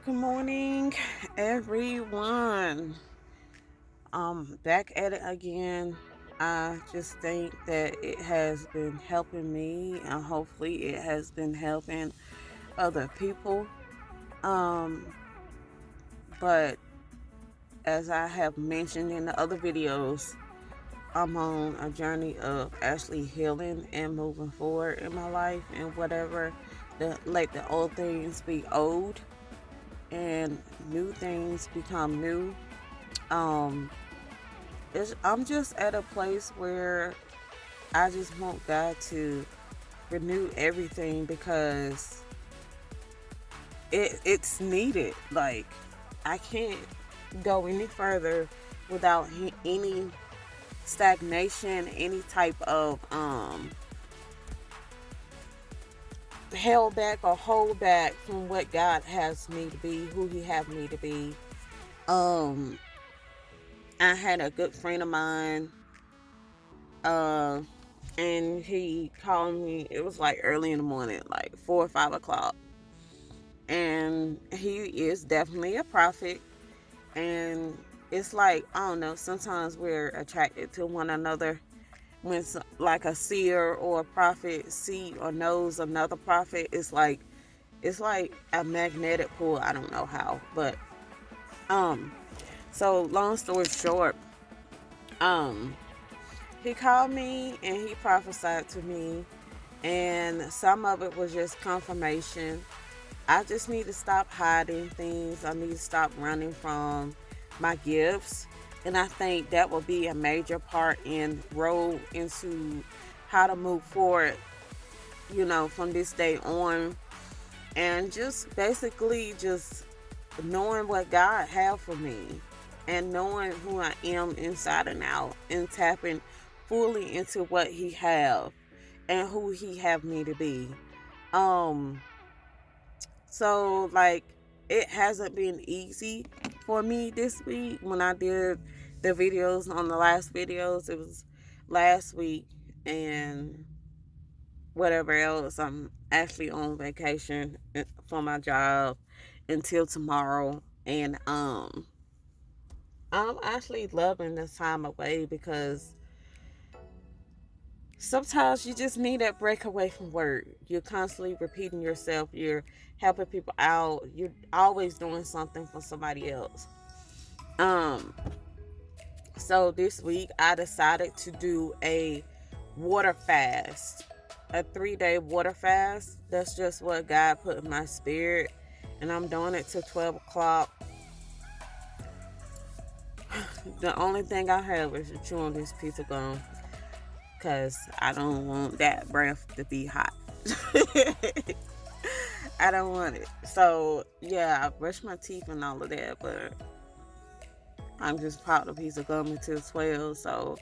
Good morning, everyone. Back at it again. I just think that it has been helping me, and hopefully, it has been helping other people. Um, but as I have mentioned in the other videos, I'm on a journey of actually healing and moving forward in my life, and whatever let the old things be old and new things become new. Um, I'm just at a place where I just want God to renew everything because it's needed. Like, I can't go any further without any stagnation, any type of held back or hold back from what God has me to be, who He have me to be. Um, I had a good friend of mine. Uh, and he called me. It was like early in the morning, like 4 or 5 o'clock. And he is definitely a prophet. And it's like, I don't know, sometimes we're attracted to one another when, like, a seer or a prophet see or knows another prophet. It's like a magnetic pull. I don't know how, but um, so long story short, um, he called me and he prophesied to me, and some of it was just confirmation. I just need to stop hiding things. I need to stop running from my gifts. And I think that will be a major part in road into how to move forward, from this day on. And just basically just knowing what God have for me and knowing who I am inside and out and tapping fully into what he have and who he have me to be. Um so like it hasn't been easy for me this week. When I did the videos on the last videos, it was last week, and whatever else, I'm actually on vacation for my job until tomorrow. And I'm actually loving this time away because sometimes you just need that break away from work. You're constantly repeating yourself, you're helping people out, you're always doing something for somebody else. Um, so this week I decided to do a water fast, a 3-day water fast. That's just what God put in my spirit, and I'm doing it till 12 o'clock. The only thing I have is to chew on this piece of gum because I don't want that breath to be hot. I don't want it. So yeah, I brush my teeth and all of that, but I'm just popped a piece of gum until 12. So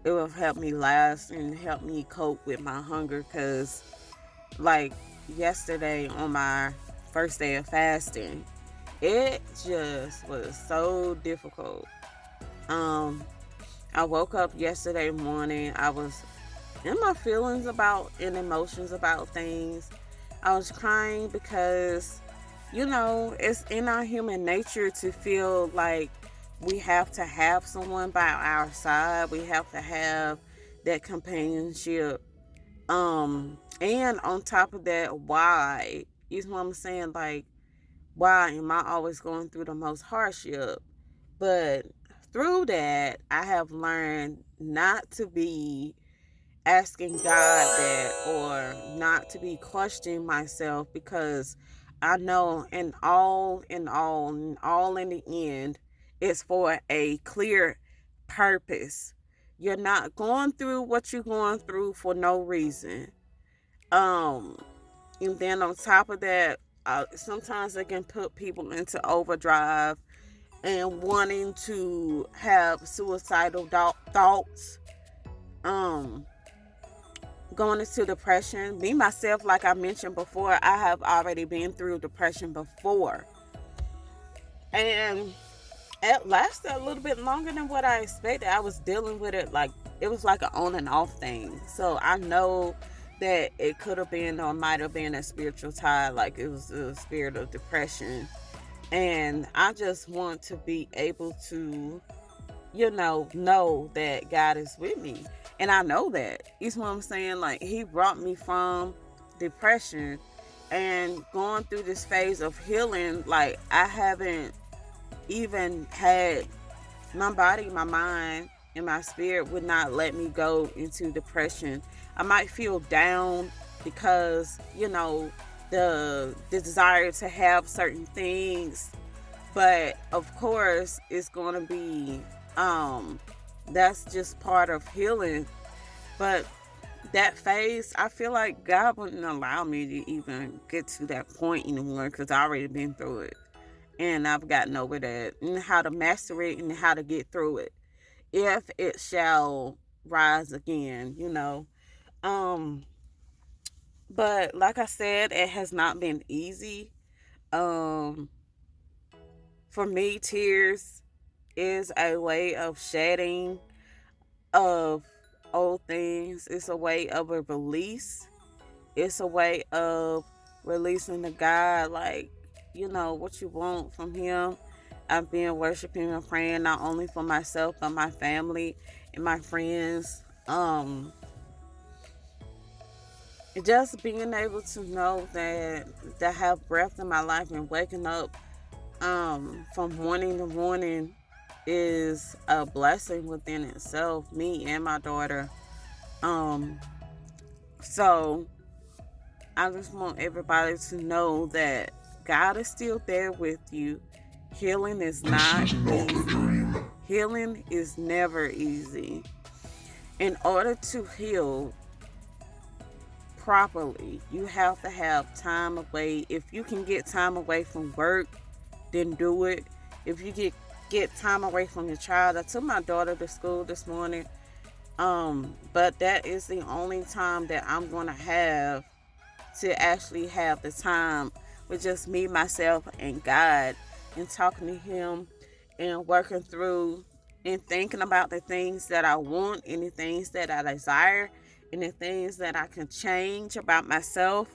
it will help me last and help me cope with my hunger. Because like yesterday on my first day of fasting, it just was so difficult. Um, I woke up yesterday morning. I was in my feelings about and emotions about things. I was crying because, it's in our human nature to feel like we have to have someone by our side. We have to have that companionship. And on top of that, why? You know what I'm saying? Like, why am I always going through the most hardship? But through that, I have learned not to be asking God that, or not to be questioning myself, because I know in all in the end, it's for a clear purpose. You're not going through what you're going through for no reason. Um, and then on top of that, sometimes it can put people into overdrive and wanting to have suicidal thoughts. Um, Going into depression. Me myself, like I mentioned before, I have already been through depression before, and it lasted a little bit longer than what I expected. I was dealing with it like it was like an on and off thing. So I know that it could have been or might have been a spiritual tie, like it was a spirit of depression. And I just want to be able to, know that God is with me. And I know that. You know what I'm saying? Like, He brought me from depression and going through this phase of healing. Like, I haven't even had my body, my mind, and my spirit would not let me go into depression. I might feel down because, the desire to have certain things, but of course it's going to be that's just part of healing. But that phase, I feel like God wouldn't allow me to even get to that point anymore because I already been through it and I've gotten over that and how to master it and how to get through it if it shall rise again. Um, but like I said, it has not been easy. Um, for me, tears is a way of shedding of old things. It's a way of a release. It's a way of releasing to God, like, what you want from Him. I've been worshiping and praying not only for myself, but my family and my friends. Just being able to know that I have breath in my life and waking up from morning to morning is a blessing within itself, me and my daughter. Um, so I just want everybody to know that God is still there with you. Healing is not easy. Healing is never easy. In order to heal properly, you have to have time away. If you can get time away from work, then do it. If you get time away from your child, I took my daughter to school this morning. But that is the only time that I'm gonna have to actually have the time with just me, myself, and God, and talking to Him and working through and thinking about the things that I want and the things that I desire and the things that I can change about myself,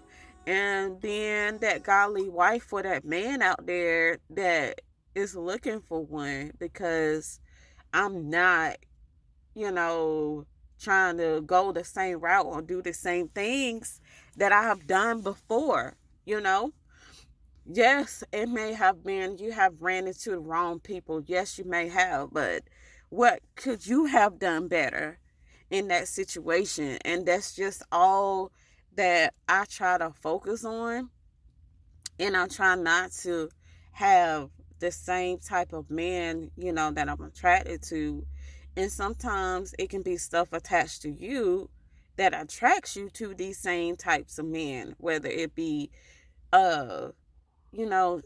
and being that godly wife for that man out there that is looking for one, because I'm not, you know, trying to go the same route or do the same things that I have done before, you know? Yes, it may have been you have ran into the wrong people. Yes, you may have, but what could you have done better in that situation? And that's just all that I try to focus on, and I try not to have the same type of man, that I'm attracted to. And sometimes it can be stuff attached to you that attracts you to these same types of men, whether it be uh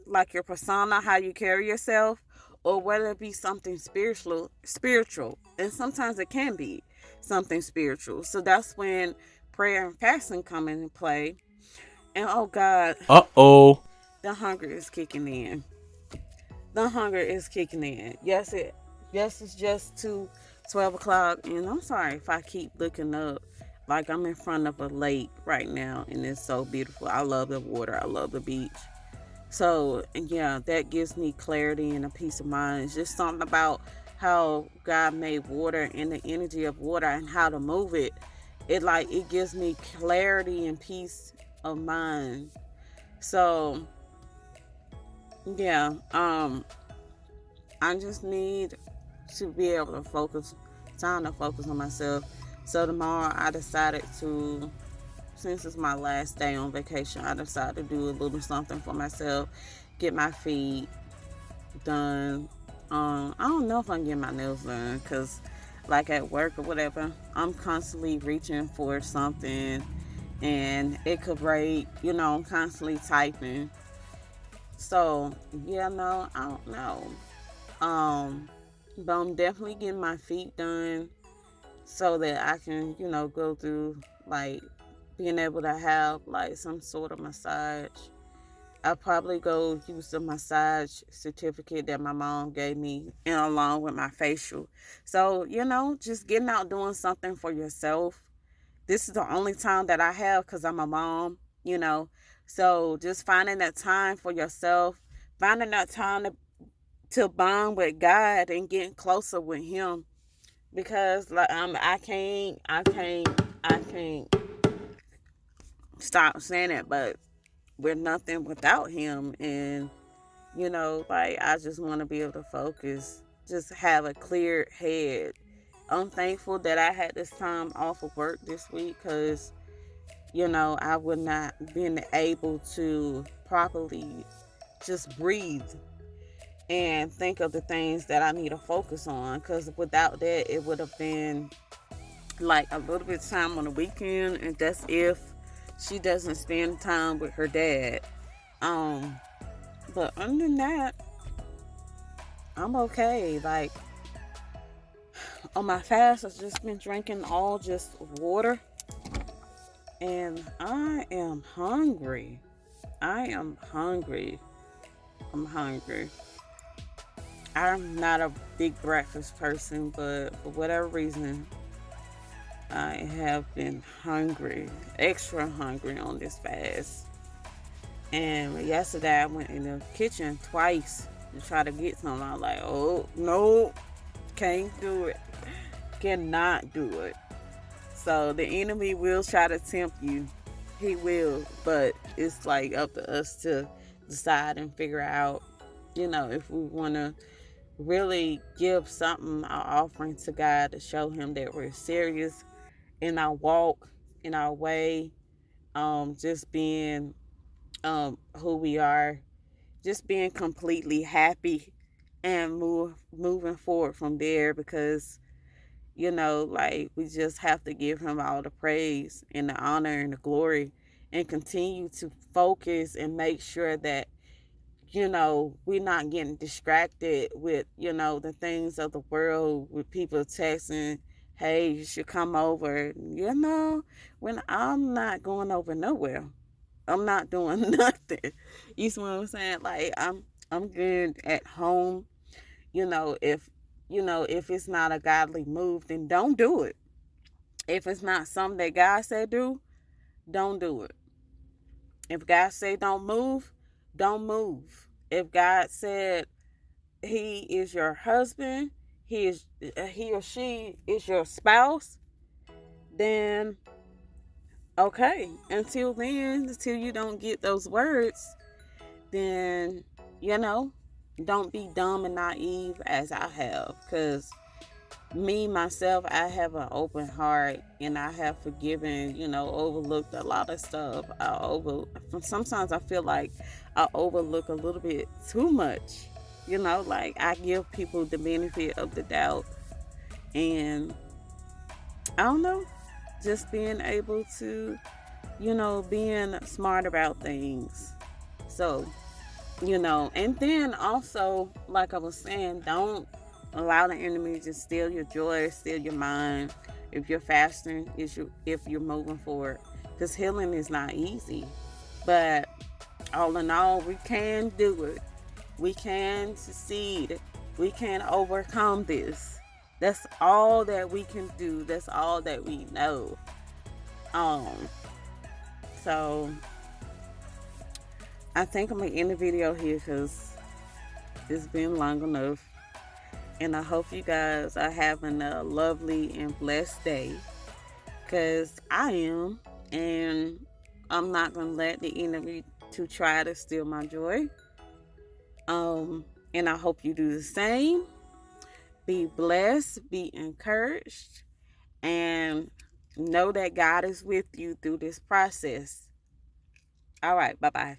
like your persona, how you carry yourself, or whether it be something spiritual. And sometimes it can be something spiritual. So that's when prayer and fasting come into play. And oh God, Uh oh. the hunger is kicking in. The hunger is kicking in. Yes, it's just 12 o'clock, and I'm sorry if I keep looking up. Like, I'm in front of a lake right now, and it's so beautiful. I love the water. I love the beach. So, yeah, that gives me clarity and a peace of mind. It's just something about how God made water and the energy of water and how to move it. It gives me clarity and peace of mind. So, yeah, I just need to be able to time to focus on myself. So tomorrow I decided to, since it's my last day on vacation, I decided to do a little something for myself, get my feet done. I don't know if I can get my nails done because, like at work or whatever, I'm constantly reaching for something and it could break. I'm constantly typing. So yeah, no, I don't know. Um, but I'm definitely getting my feet done so that I can, go through like being able to have like some sort of massage. I'll probably go use the massage certificate that my mom gave me and along with my facial. So, just getting out doing something for yourself. This is the only time that I have because I'm a mom. So just finding that time for yourself, finding that time to bond with God and getting closer with Him. Because like I can't stop saying it, but we're nothing without Him. And like, I just want to be able to focus, just have a clear head. I'm thankful that I had this time off of work this week, because I would not been able to properly just breathe and think of the things that I need to focus on, because without that, it would have been like a little bit of time on the weekend, and that's if she doesn't spend time with her dad. um but other than that, I'm okay. Like, on my fast, I've just been drinking all just water, and I am hungry. I am hungry. I'm hungry. I'm not a big breakfast person, but for whatever reason, I have been hungry, extra hungry on this fast. And yesterday, I went in the kitchen twice to try to get some. I was like, oh, no, can't do it. Cannot do it. So the enemy will try to tempt you. He will, but it's like up to us to decide and figure out, if we want to really give something, our offering to God, to show Him that we're serious in our walk, in our way, just being who we are, just being completely happy, and moving forward from there, because like, we just have to give Him all the praise and the honor and the glory, and continue to focus and make sure that we're not getting distracted with the things of the world, with people texting, hey, you should come over, when I'm not going over nowhere. I'm not doing nothing. You see what I'm saying? Like, I'm good at home. If if it's not a godly move, then don't do it. If it's not something that God said do, don't do it. If God said don't move, don't move. If God said He is your husband, he or she is your spouse, then okay. Until then, until you don't get those words, then don't be dumb and naive as I have. Because me myself, I have an open heart, and I have forgiven, overlooked a lot of stuff. Sometimes I feel like I overlook a little bit too much. Like, I give people the benefit of the doubt, and I don't know, just being able to, being smart about things. So, and then also, like I was saying, don't allow the enemy to steal your joy, steal your mind. If you're fasting, if you're moving forward, because healing is not easy, but all in all, we can do it. We can succeed. We can overcome this. That's all that we can do. That's all that we know. Um, so I think I'm gonna end the video here, because it's been long enough. And I hope you guys are having a lovely and blessed day, because I am. And I'm not going to let the enemy to try to steal my joy. And I hope you do the same. Be blessed, be encouraged, and know that God is with you through this process. All right, bye-bye.